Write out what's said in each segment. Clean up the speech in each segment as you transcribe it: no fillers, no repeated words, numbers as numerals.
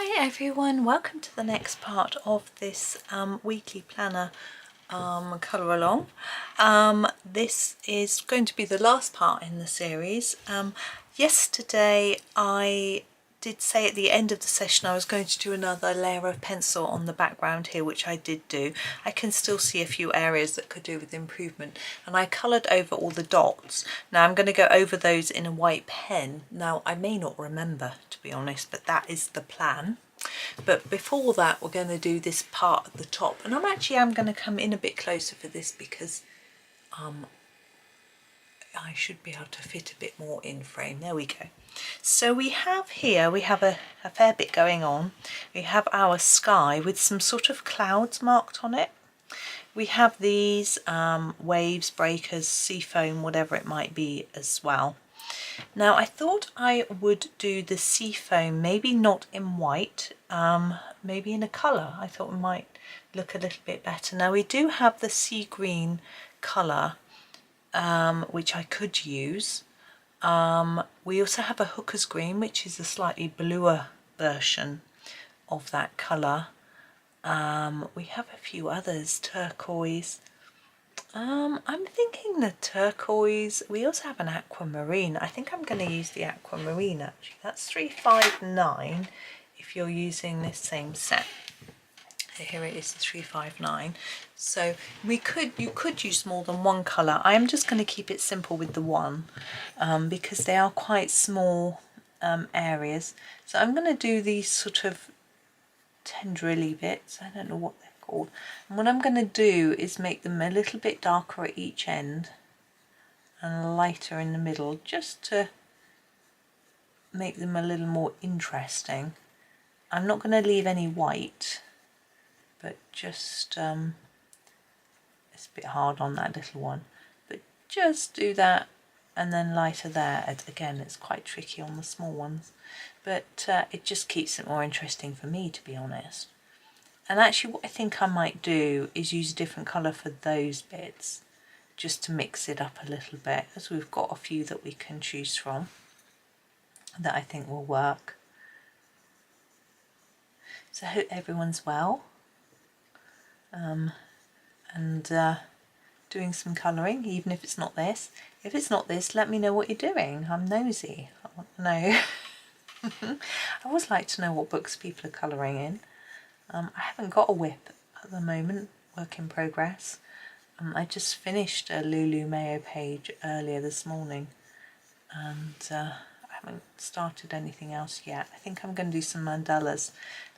Hi everyone, welcome to the next part of this weekly planner colour along. This is going to be the last part in the series. Yesterday I did say at the end of the session I was going to do another layer of pencil on the background here, which I did do. I can still see a few areas that could do with improvement, and I coloured over all the dots. Now I'm going to go over those in a white pen. Now I may not remember, to be honest, but that is the plan. But before that we're going to do this part at the top, and I'm going to come in a bit closer for this because I should be able to fit a bit more in frame. There we go. So we have here, we have a fair bit going on. We have our sky with some sort of clouds marked on it. We have these waves, breakers, sea foam, whatever it might be as well. Now I thought I would do the sea foam, maybe not in white, maybe in a colour. I thought it might look a little bit better. Now we do have the sea green colour, which I could use. We also have a hooker's green, which is a slightly bluer version of that colour. We have a few others, turquoise. I'm thinking the turquoise. We also have an aquamarine. I think I'm going to use the aquamarine actually. That's 359 if you're using this same set. Here it is, 359. So you could use more than one colour. I am just going to keep it simple with the one because they are quite small areas. So I'm going to do these sort of tendrily bits. I don't know what they're called. And what I'm going to do is make them a little bit darker at each end and lighter in the middle, just to make them a little more interesting. I'm not going to leave any white, but just it's a bit hard on that little one, but just do that and then lighter there. Again, it's quite tricky on the small ones, but it just keeps it more interesting for me, to be honest. And actually what I think I might do is use a different colour for those bits, just to mix it up a little bit, as we've got a few that we can choose from that I think will work. So I hope everyone's well. And doing some colouring, even if it's not this. If it's not this, let me know what you're doing. I'm nosy. I want to know. I always like to know what books people are colouring in. I haven't got a whip at the moment, work in progress. I just finished a Lulu Mayo page earlier this morning, and I haven't started anything else yet. I think I'm going to do some mandalas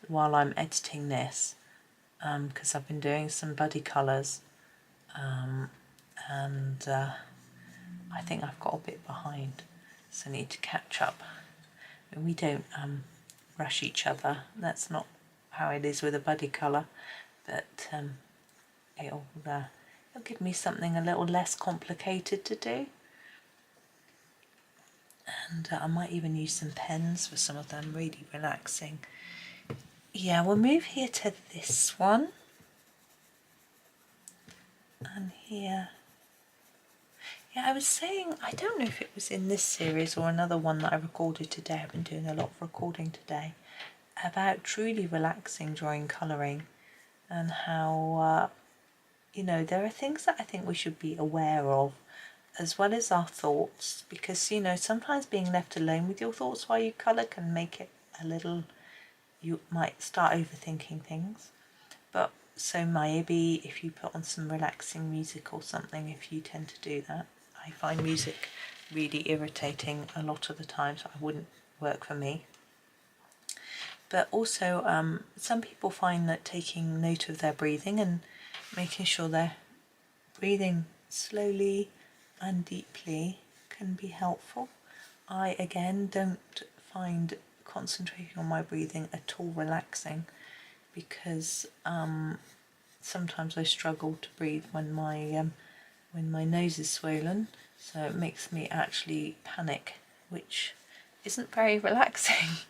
while I'm editing this. Because I've been doing some buddy colours, and I think I've got a bit behind, so I need to catch up. We don't rush each other, that's not how it is with a buddy colour, but it'll give me something a little less complicated to do. And I might even use some pens for some of them, really relaxing. Yeah, we'll move here to this one, and here. Yeah, I was saying, I don't know if it was in this series or another one that I recorded today. I've been doing a lot of recording today about truly relaxing during colouring, and how you know, there are things that I think we should be aware of, as well as our thoughts, because you know, sometimes being left alone with your thoughts while you colour can make it a little, you might start overthinking things. But so maybe if you put on some relaxing music or something, if you tend to do that. I find music really irritating a lot of the time, so it wouldn't work for me. But also some people find that taking note of their breathing and making sure they're breathing slowly and deeply can be helpful. I again don't find concentrating on my breathing at all relaxing, because sometimes I struggle to breathe when my nose is swollen, so it makes me actually panic, which isn't very relaxing.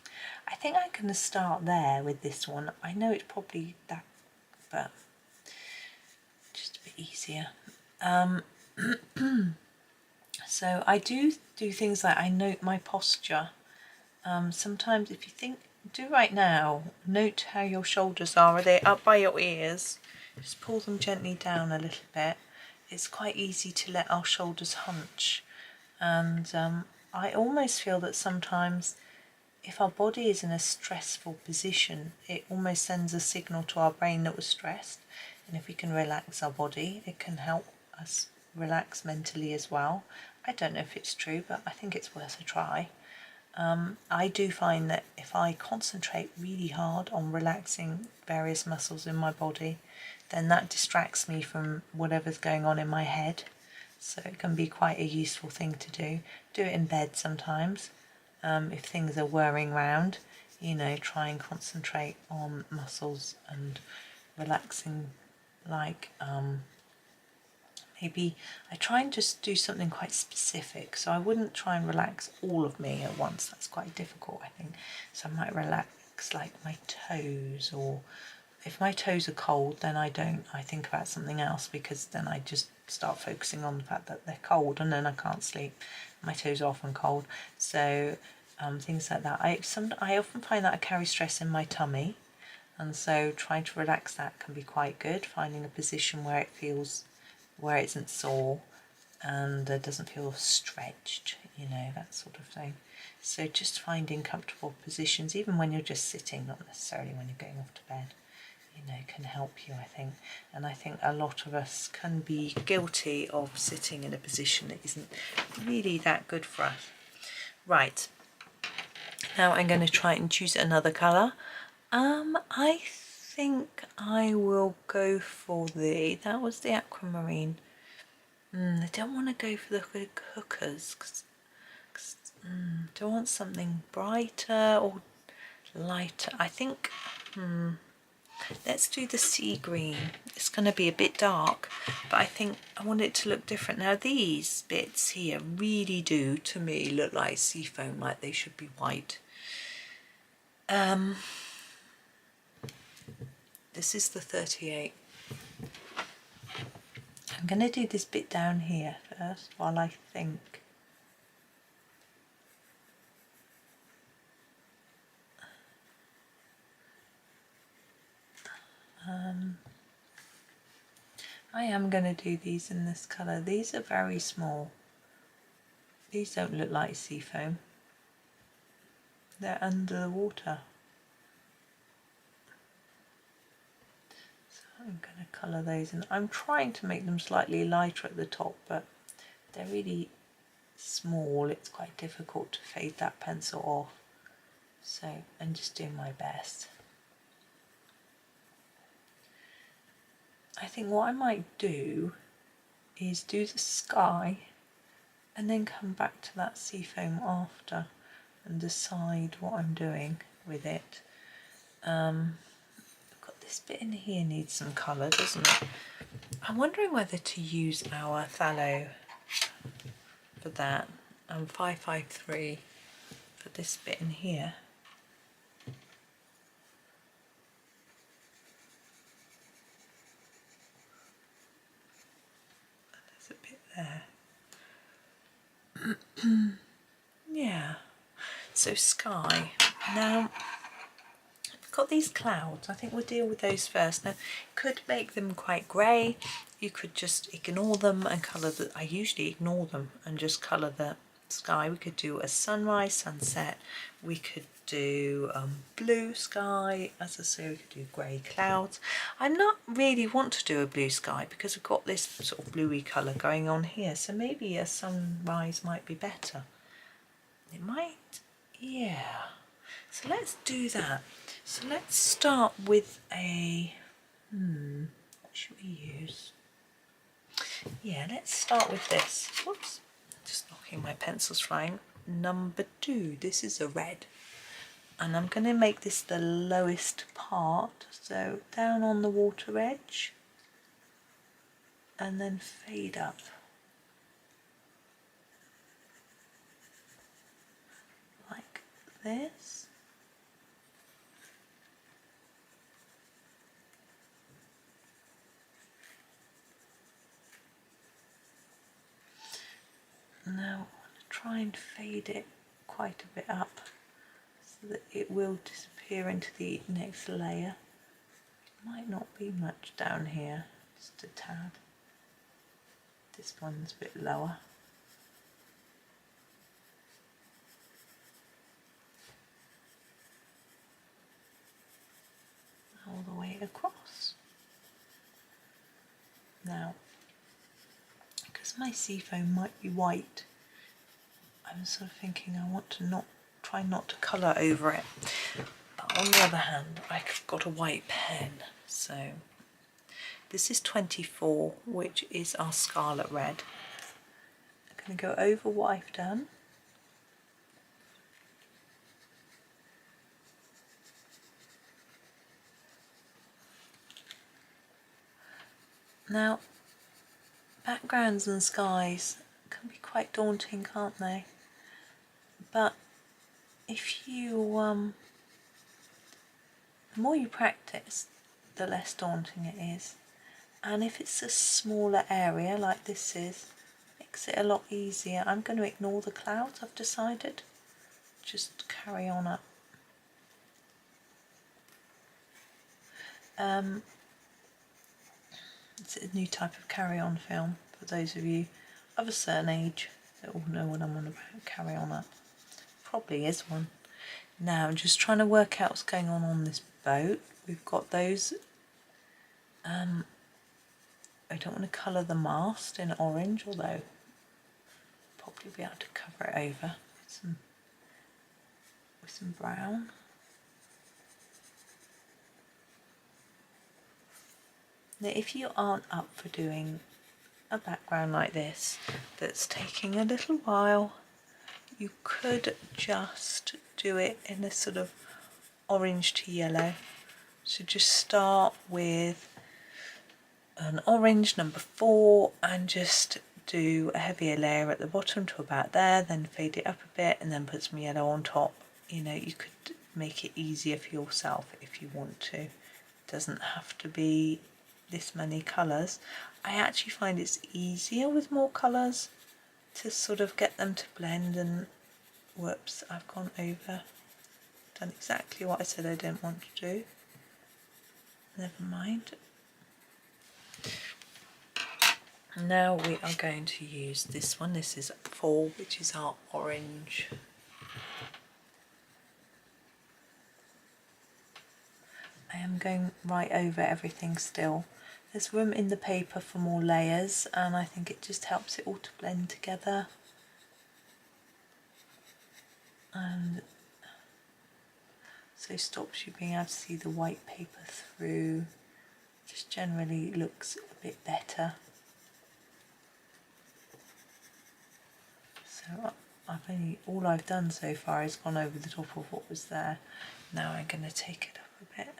I think I'm going to start there with this one. I know it's probably that, but just a bit easier. So I do things like I note my posture. Sometimes if you think do right now, note how your shoulders are. Are they up by your ears? Just pull them gently down a little bit. It's quite easy to let our shoulders hunch, and I almost feel that sometimes if our body is in a stressful position, it almost sends a signal to our brain that we're stressed, and if we can relax our body, it can help us relax mentally as well. I don't know if it's true, but I think it's worth a try. I do find that if I concentrate really hard on relaxing various muscles in my body, then that distracts me from whatever's going on in my head. So it can be quite a useful thing to do. Do it in bed sometimes. If things are whirring round, you know, try and concentrate on muscles and relaxing, like maybe I try and just do something quite specific. So I wouldn't try and relax all of me at once. That's quite difficult, I think. So I might relax like my toes, or if my toes are cold, then I think about something else, because then I just start focusing on the fact that they're cold, and then I can't sleep. My toes are often cold. So things like that. I often find that I carry stress in my tummy, and so trying to relax that can be quite good. Finding a position where it isn't sore and doesn't feel stretched, you know, that sort of thing. So just finding comfortable positions, even when you're just sitting, not necessarily when you're going off to bed, you know, can help you, I think. And I think a lot of us can be guilty of sitting in a position that isn't really that good for us. Right, now I'm going to try and choose another colour. I think I will go for that was the aquamarine. I don't want to go for the hookers, because do I want something brighter or lighter? I think let's do the sea green. It's going to be a bit dark, but I think I want it to look different. Now these bits here really do, to me, look like sea foam, like they should be white. This is the 38. I'm going to do this bit down here first while I think. I am going to do these in this colour. These are very small. These don't look like sea foam. They're under the water. So I'm going to colour those in. I'm trying to make them slightly lighter at the top, but they're really small. It's quite difficult to fade that pencil off. So I'm just doing my best. I think what I might do is do the sky and then come back to that sea foam after and decide what I'm doing with it. I've got this bit in here needs some colour, doesn't it? I'm wondering whether to use our phthalo for that, 553 for this bit in here. There's a bit there. Yeah, so sky. Now I've got these clouds. I think we'll deal with those first. Now, could make them quite grey. You could just ignore them and colour the. I usually ignore them and just colour the sky. We could do a sunrise, sunset. We could do blue sky. As I say, we could do grey clouds. I'm not really want to do a blue sky because we've got this sort of bluey colour going on here. So maybe a sunrise might be better. It might, yeah. So let's do that. So let's start with a, what should we use? Yeah, let's start with this. Whoops, just knocking my pencils flying. Number 2, this is a red. And I'm going to make this the lowest part. So down on the water edge. And then fade up. Like this. Now I want to try and fade it quite a bit up so that it will disappear. here into the next layer. Might not be much down here, just a tad. This one's a bit lower. All the way across. Now, because my seafoam might be white, I'm sort of thinking I want to try not to colour over it. But on the other hand, I've got a white pen, so this is 24, which is our scarlet red. I'm going to go over what I've done. Now, backgrounds and skies can be quite daunting, can't they? But if you, the more you practice, the less daunting it is. And if it's a smaller area like this is, it makes it a lot easier. I'm going to ignore the clouds, I've decided. Just carry on up. It's a new type of carry-on film for those of you of a certain age that will know what I'm on about. Carry on up. Probably is one. Now I'm just trying to work out what's going on this boat. We've got those. I don't want to colour the mast in orange, although I'll probably be able to cover it over with some brown. Now, if you aren't up for doing a background like this that's taking a little while, you could just do it in a sort of orange to yellow. So just start with an orange number 4 and just do a heavier layer at the bottom to about there, then fade it up a bit and then put some yellow on top. You know, you could make it easier for yourself if you want to. It doesn't have to be this many colours. I actually find it's easier with more colours to sort of get them to blend, and whoops, I've gone over, done exactly what I said I didn't want to do. Never mind. Now we are going to use this one. This is 4, which is our orange. I am going right over everything still. There's room in the paper for more layers, and I think it just helps it all to blend together. And so stops you being able to see the white paper through. Just generally looks a bit better. So all I've done so far is gone over the top of what was there. Now I'm going to take it up a bit.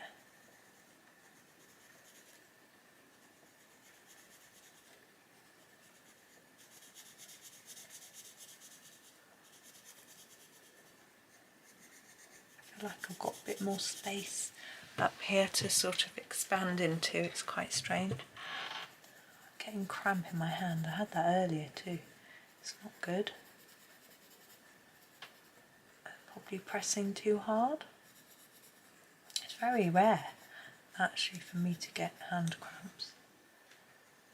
I feel like I've got a bit more space up here to sort of expand into. It's quite strange. I'm getting cramp in my hand. I had that earlier too. It's not good. I'm probably pressing too hard. It's very rare actually for me to get hand cramps.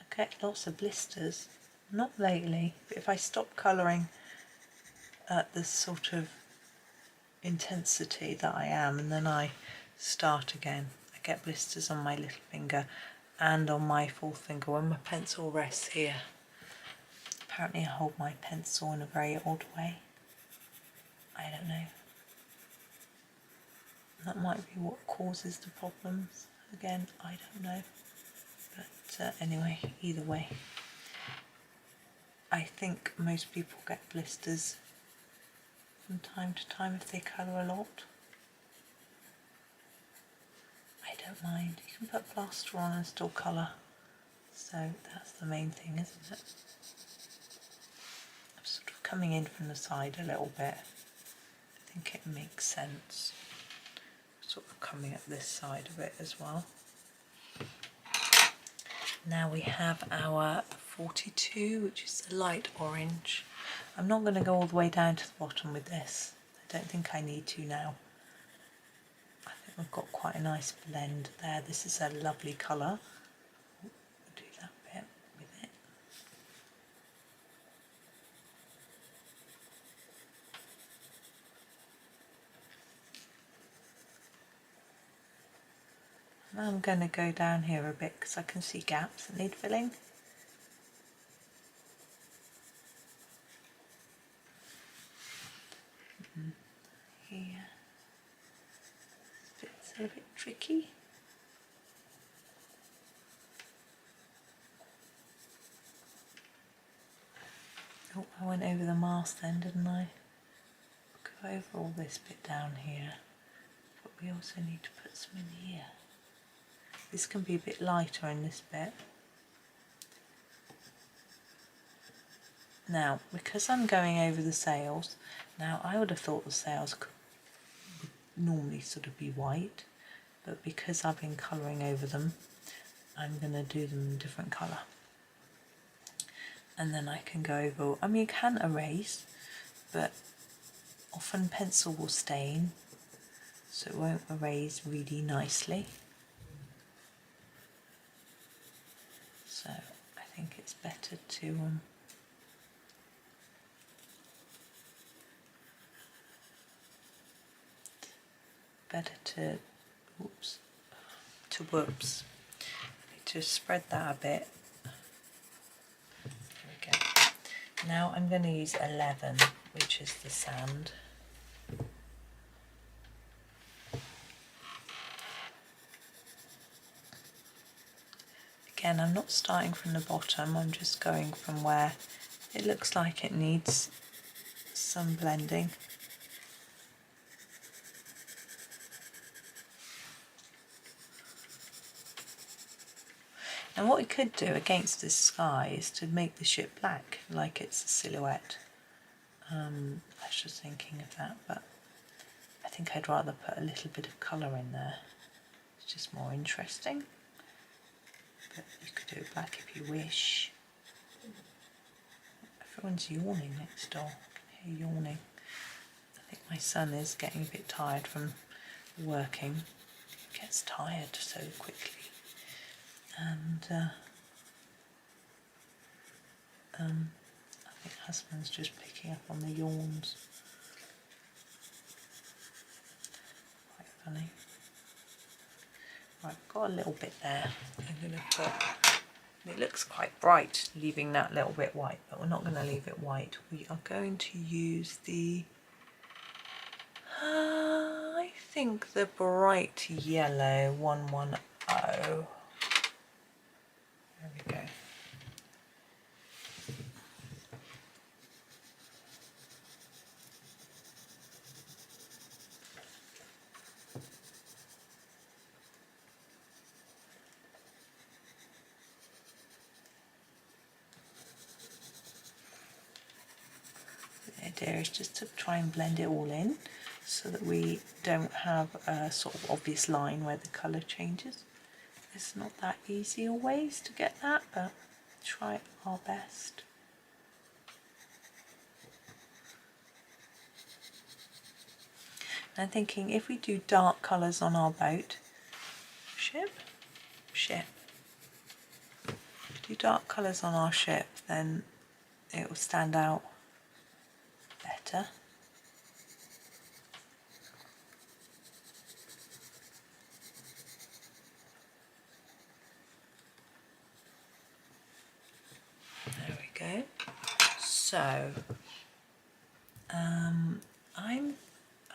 I get lots of blisters, not lately, but if I stop colouring at this sort of intensity that I am and then I start again, I get blisters on my little finger and on my fourth finger when my pencil rests here. Apparently I hold my pencil in a very odd way. I don't know. That might be what causes the problems. Again, I don't know. But anyway, either way. I think most people get blisters from time to time if they colour a lot. I don't mind. You can put plaster on and still colour. So that's the main thing, isn't it? I'm sort of coming in from the side a little bit. I think it makes sense. Sort of coming up this side of it as well. Now we have our 42, which is the light orange. I'm not going to go all the way down to the bottom with this. I don't think I need to now. I We've got quite a nice blend there. This is a lovely colour. We'll do that bit with it. Now I'm going to go down here a bit because I can see gaps that need filling. Here, bits are a bit tricky. Oh, I went over the mask then, didn't I? Go over all this bit down here, but we also need to put some in here. This can be a bit lighter in this bit. Now, because I'm going over the sails, now I would have thought the sails would normally sort of be white, but because I've been colouring over them, I'm going to do them in a different colour. And then I can go over, I mean you can erase, but often pencil will stain, so it won't erase really nicely. So I think it's better to to spread that a bit. There we go. Now I'm going to use 11, which is the sand. Again, I'm not starting from the bottom, I'm just going from where it looks like it needs some blending. And what we could do against this sky is to make the ship black, like it's a silhouette. I was just thinking of that, but I think I'd rather put a little bit of colour in there. It's just more interesting. But you could do it black if you wish. Everyone's yawning next door. I can hear yawning. I think my son is getting a bit tired from working. He gets tired so quickly. And I think husband's just picking up on the yawns. Quite funny. Right, got a little bit there. I'm going to put, it looks quite bright leaving that little bit white, but we're not going to leave it white. We are going to use the, I think the bright yellow 110. There we go. The idea is just to try and blend it all in so that we don't have a sort of obvious line where the colour changes. It's not that easy always to get that, but try our best. I'm thinking if we do dark colours on our boat, ship, do dark colours on our ship, then it will stand out better. There we go. So I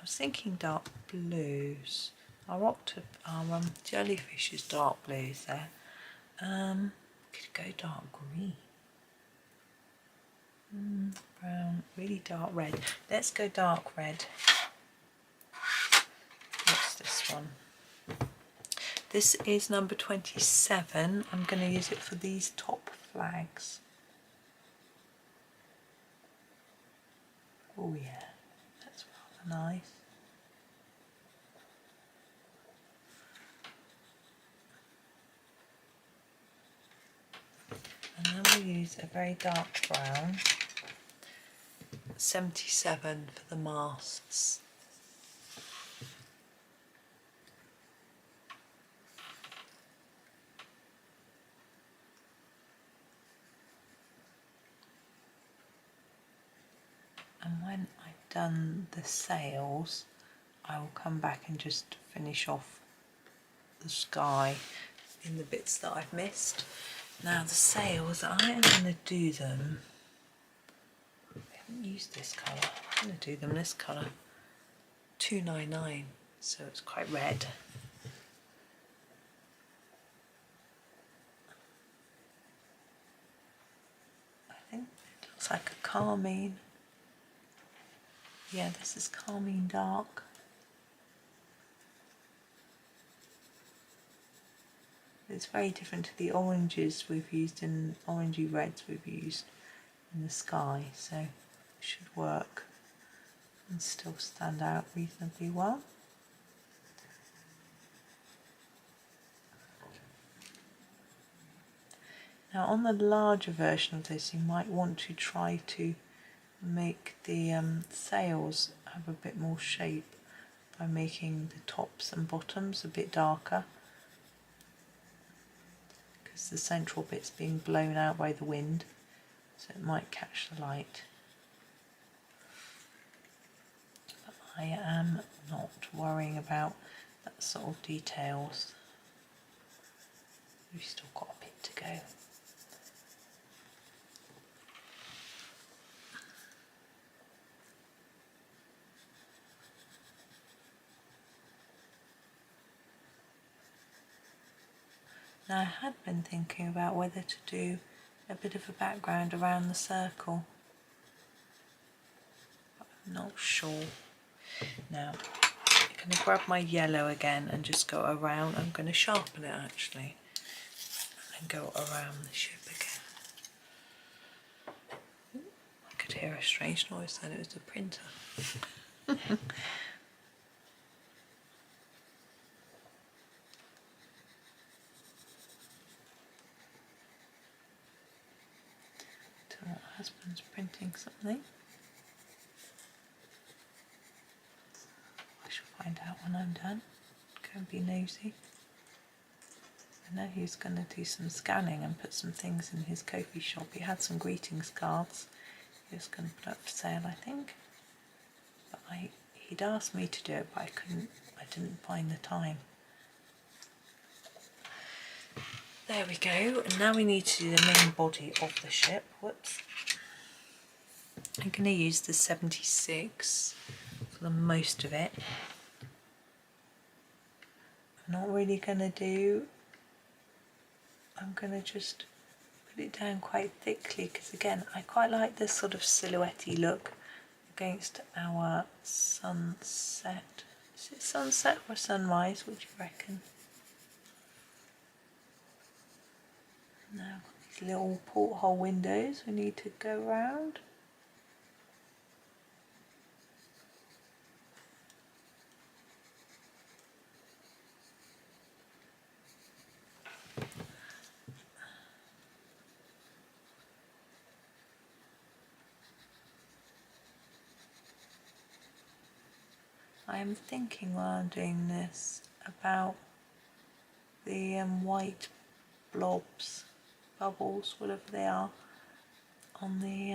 was thinking dark blues. Our jellyfish is dark blues there. Could go dark green. Brown, really dark red. Let's go dark red. What's this one? This is number 27. I'm going to use it for these top flags. Oh yeah, that's rather nice. And then we'll use a very dark brown, 77 for the masts. And when I've done the sails, I will come back and just finish off the sky in the bits that I've missed. Now the sails, I am going to do them, I haven't used this colour, I'm going to do them this colour, 299, so it's quite red. I think it looks like a carmine. Yeah, this is carmine dark. It's very different to the oranges we've used in orangey reds we've used in the sky, so it should work and still stand out reasonably well. Now on the larger version of this, you might want to try to make the sails have a bit more shape by making the tops and bottoms a bit darker, because the central bit's being blown out by the wind, so it might catch the light. But I am not worrying about that sort of details. We've still got a bit to go. Now I had been thinking about whether to do a bit of a background around the circle, but I'm not sure. Now I'm going to grab my yellow again and just go around. I'm going to sharpen it actually and go around the ship again. I could hear a strange noise then, it was the printer. My husband's printing something. I shall find out when I'm done. Go and be nosy. I know he's going to do some scanning and put some things in his coffee shop. He had some greetings cards he was going to put up for sale, I think. But he'd asked me to do it, but I didn't find the time. There we go, and now we need to do the main body of the ship. Whoops. I'm going to use the 76 for the most of it. I'm not really going to do, I'm going to just put it down quite thickly, because again I quite like this sort of silhouette-y look against our sunset. Is it sunset or sunrise? What do you reckon? Now these little porthole windows we need to go round. I am thinking while I'm doing this about the white blobs, bubbles, whatever they are, on the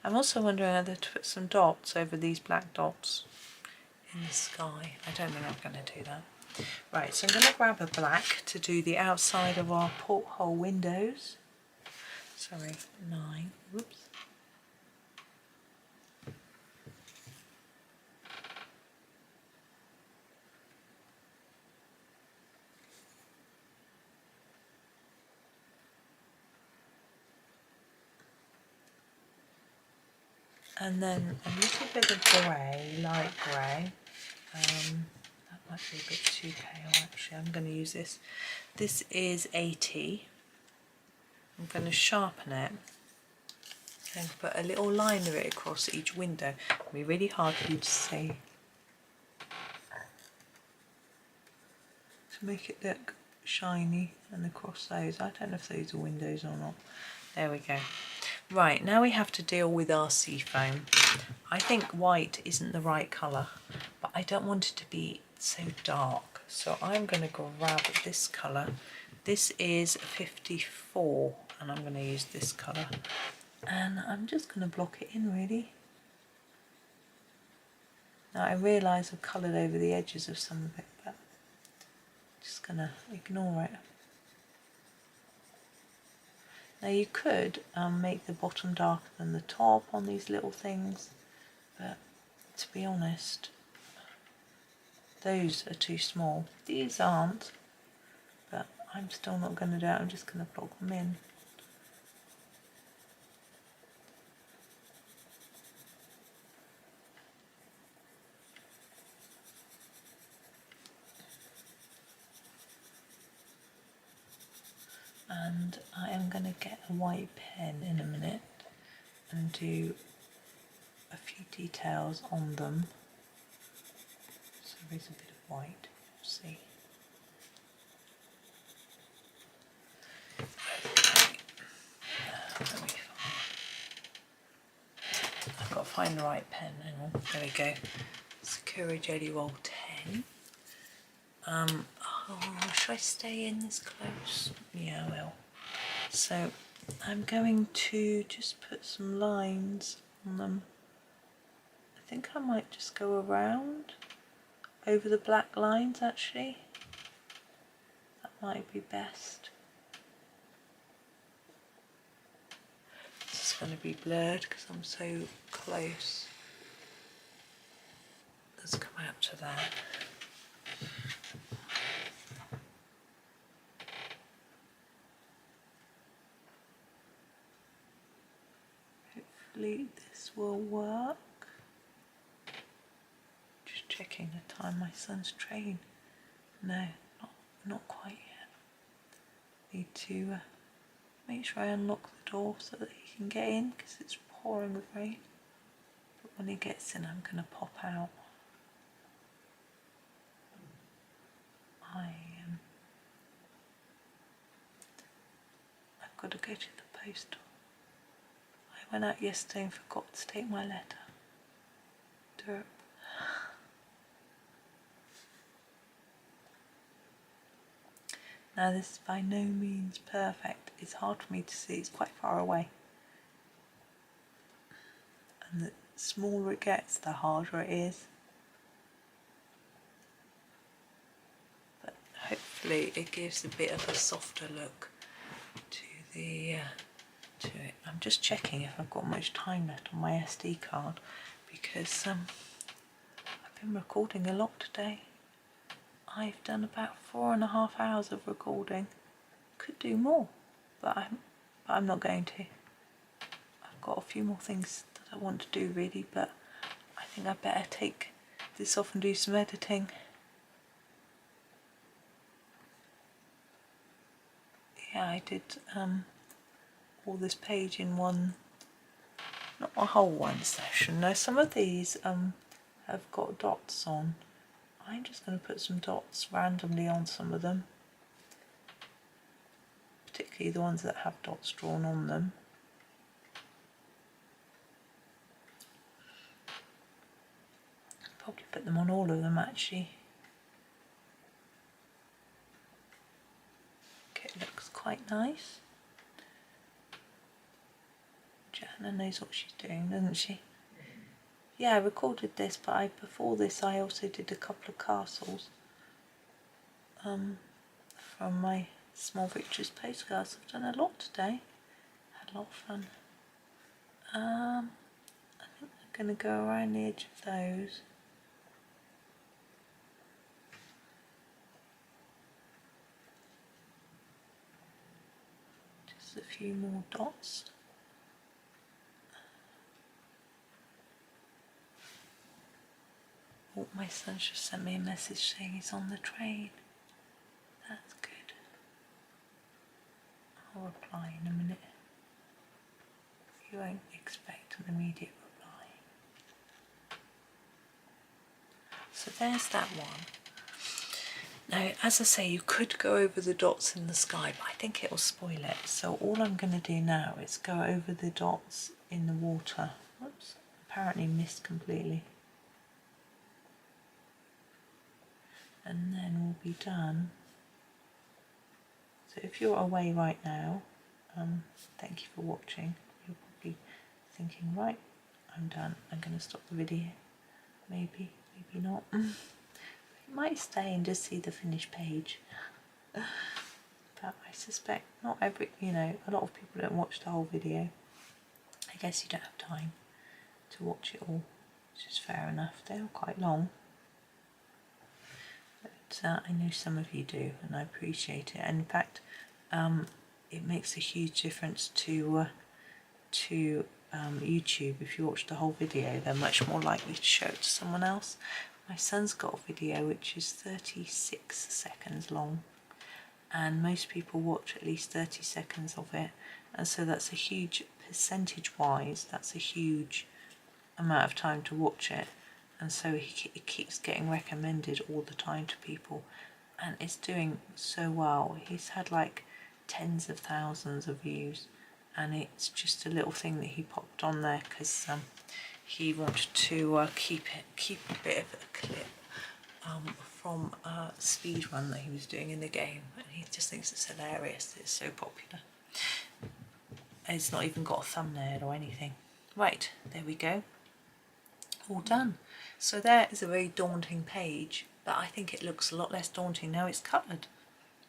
I'm also wondering whether to put some dots over these black dots in the sky. I don't think I'm going to do that. Right, so I'm going to grab a black to do the outside of our porthole windows. Sorry, 9. Whoops. And then a little bit of grey, light grey. That might be a bit too pale actually. I'm going to use this. This is 80. I'm going to sharpen it and put a little line of it across each window. It'll be really hard for you to see. To make it look shiny and across those. I don't know if those are windows or not. There we go. Right, now we have to deal with our sea foam. I think white isn't the right colour, but I don't want it to be so dark. So I'm going to grab this colour. This is 54, and I'm going to use this colour. And I'm just going to block it in really. Now I realise I've coloured over the edges of some of it, but I'm just going to ignore it. Now you could make the bottom darker than the top on these little things, but to be honest, those are too small. These aren't, but I'm still not going to do it. I'm just going to block them in. And I am going to get a white pen in a minute and do a few details on them. So there is a bit of white, you'll see. Okay. I've got to find the right pen. Hang on. There we go. Sakura Jelly Roll 10. Oh, should I stay in this close? Yeah, I will. So I'm going to just put some lines on them. I think I might just go around over the black lines actually. That might be best. This is going to be blurred because I'm so close. Let's come out to that. Hopefully this will work. Just checking the time my son's train. No, not quite yet. Need to make sure I unlock the door so that he can get in because it's pouring with rain. But when he gets in, I'm going to pop out. I've got to go to the post. I went out yesterday and forgot to take my letter. Derp. Now this is by no means perfect. It's hard for me to see, it's quite far away. And the smaller it gets, the harder it is. But hopefully it gives a bit of a softer look to it. I'm just checking if I've got much time left on my SD card because I've been recording a lot today. I've done about 4.5 hours of recording. Could do more, but I'm not going to. I've got a few more things that I want to do really, but I think I better take this off and do some editing. Yeah, I did all this page in one, not a whole one session. Now some of these have got dots on. I'm just going to put some dots randomly on some of them, particularly the ones that have dots drawn on them. Probably put them on all of them actually. Okay, it looks quite nice. Johanna knows what she's doing, doesn't she? Yeah, I recorded this, but before this I also did a couple of castles from my Small Victories postcards. I've done a lot today. Had a lot of fun. I think I'm going to go around the edge of those. Just a few more dots. Oh, my son's just sent me a message saying he's on the train. That's good. I'll reply in a minute. You won't expect an immediate reply. So there's that one. Now, as I say, you could go over the dots in the sky, but I think it will spoil it. So all I'm going to do now is go over the dots in the water. Whoops, apparently missed completely. And then we'll be done. So if you're away right now, thank you for watching. You'll probably thinking, right, I'm done, I'm going to stop the video. Maybe not. You might stay and just see the finished page. But I suspect not every, a lot of people don't watch the whole video. I guess you don't have time to watch it all, which is fair enough. They are quite long. But I know some of you do, and I appreciate it. And in fact, it makes a huge difference to YouTube. If you watch the whole video, they're much more likely to show it to someone else. My son's got a video which is 36 seconds long, and most people watch at least 30 seconds of it, and so that's a huge percentage wise, that's a huge amount of time to watch it, and so it keeps getting recommended all the time to people, and it's doing so well. He's had like tens of thousands of views, and it's just a little thing that he popped on there because he wanted to keep a bit of a clip from a speed run that he was doing in the game, and he just thinks it's hilarious. It's so popular. It's not even got a thumbnail or anything. Right, there we go. All done. So there is a very daunting page, but I think it looks a lot less daunting now it's coloured.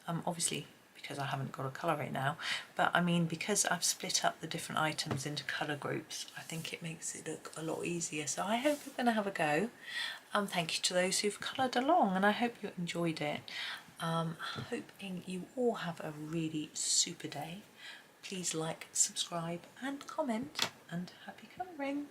Obviously because I haven't got a colour right now, but I mean because I've split up the different items into colour groups, I think it makes it look a lot easier. So I hope you're going to have a go. Thank you to those who've coloured along, and I hope you enjoyed it. Hoping you all have a really super day. Please like, subscribe and comment, and happy colouring.